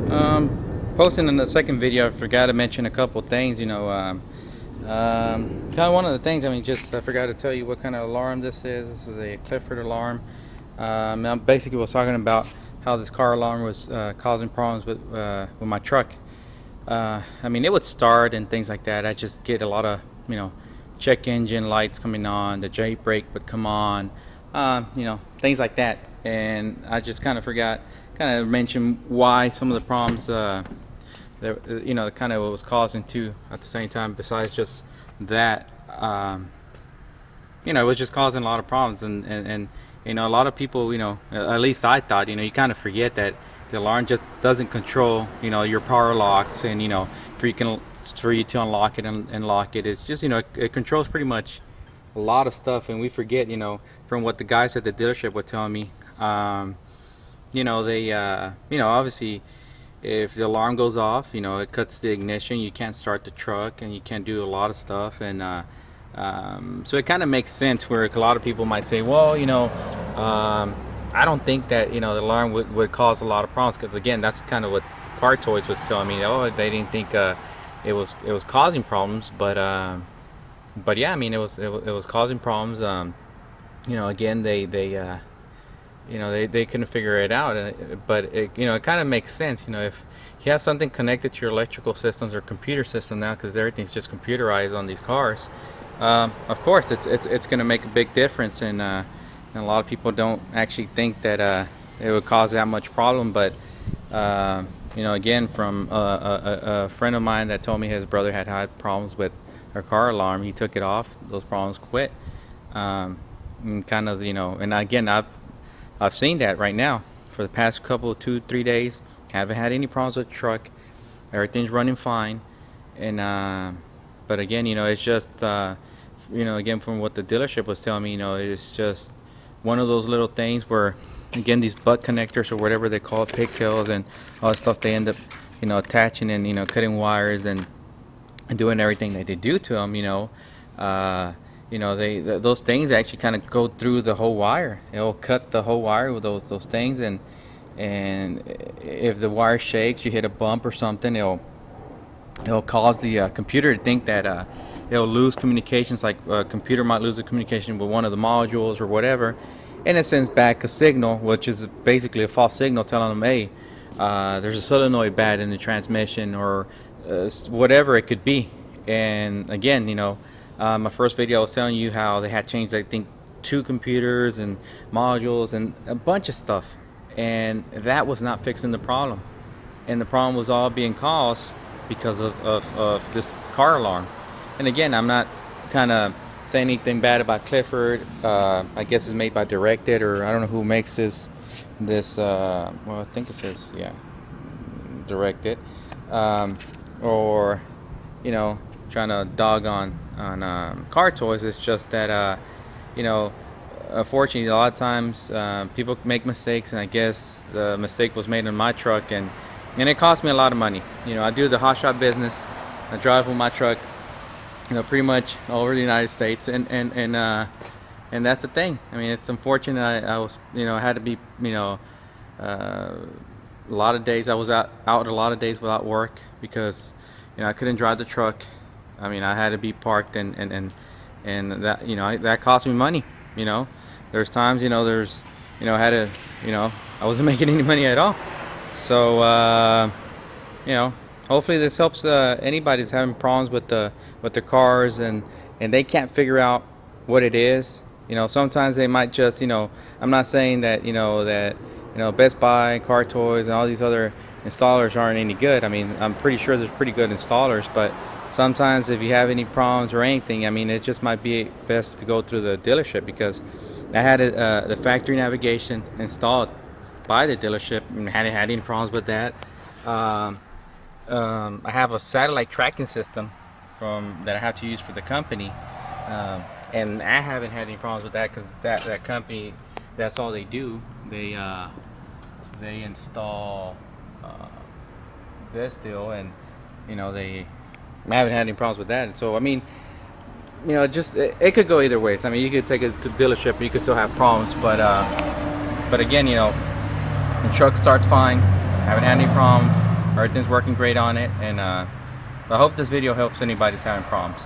Posting in the second video, I forgot to mention a couple things. Kind of one of the things. I mean, just I forgot to tell you what kind of alarm this is. This is a Clifford alarm. I basically was talking about how this car alarm was causing problems with my truck. I mean, it would start and things like that. I just get a lot of check engine lights coming on. The J brake would come on. Things like that. And I just kind of forgot, kind of mention why some of the problems that kind of what was causing too at the same time. Besides just that, it was just causing a lot of problems, and a lot of people, at least I thought, you kind of forget that the alarm just doesn't control, your power locks, and for you to unlock it and lock it. It's just, it controls pretty much a lot of stuff, and we forget, from what the guys at the dealership were telling me. They obviously, if the alarm goes off, it cuts the ignition, you can't start the truck, and you can't do a lot of stuff. And so it kind of makes sense where a lot of people might say, well, I don't think that the alarm would cause a lot of problems, because again, that's kind of what Car Toys was telling me. Oh, they didn't think it was causing problems, but yeah, I mean, it was causing problems. Again, they couldn't figure it out, but it kind of makes sense. If you have something connected to your electrical systems or computer system now, because everything's just computerized on these cars, of course it's going to make a big difference. And a lot of people don't actually think that it would cause that much problem. But again, from a friend of mine that told me his brother had problems with her car alarm, he took it off. Those problems quit. And kind of, and again, I've seen that right now for the past couple of 2-3 days. Haven't had any problems with the truck. Everything's running fine. And but again, it's just again, from what the dealership was telling me, it's just one of those little things where, again, these butt connectors or whatever they call it, pigtails and all that stuff, they end up attaching and cutting wires and doing everything that they do to them. Those things actually kind of go through the whole wire. It'll cut the whole wire with those things, and if the wire shakes, you hit a bump or something, it'll cause the computer to think that it'll lose communications. Like a computer might lose the communication with one of the modules or whatever, and it sends back a signal, which is basically a false signal telling them, hey, there's a solenoid bad in the transmission, or whatever it could be. And again, my first video I was telling you how they had changed, I think, 2 computers and modules and a bunch of stuff, and that was not fixing the problem. And the problem was all being caused because of this car alarm. And again, I'm not kind of saying anything bad about Clifford. I guess it's made by Directed, or I don't know who makes this well, I think it says, yeah, Directed, or trying to dog on Car Toys. It's just that unfortunately, a lot of times people make mistakes, and I guess the mistake was made in my truck, and it cost me a lot of money. I do the hot shot business. I drive with my truck pretty much all over the United States, and that's the thing. I mean, it's unfortunate. I was I had to be a lot of days I was out a lot of days without work, because I couldn't drive the truck. I mean, I had to be parked, and that that cost me money. There's times there's I had to I wasn't making any money at all. So hopefully this helps anybody that's having problems with their cars, and they can't figure out what it is. Sometimes they might just I'm not saying that Best Buy, Car Toys, and all these other installers aren't any good. I mean, I'm pretty sure there's pretty good installers, but sometimes if you have any problems or anything, I mean, it just might be best to go through the dealership, because I had the factory navigation installed by the dealership and hadn't had any problems with that. I have a satellite tracking system that I have to use for the company, and I haven't had any problems with that, because that company, that's all they do. They install this deal, and I haven't had any problems with that. And so I mean, just it could go either ways. I mean, you could take it to the dealership, you could still have problems, but again, the truck starts fine. Haven't had any problems. Everything's working great on it, and I hope this video helps anybody that's having problems.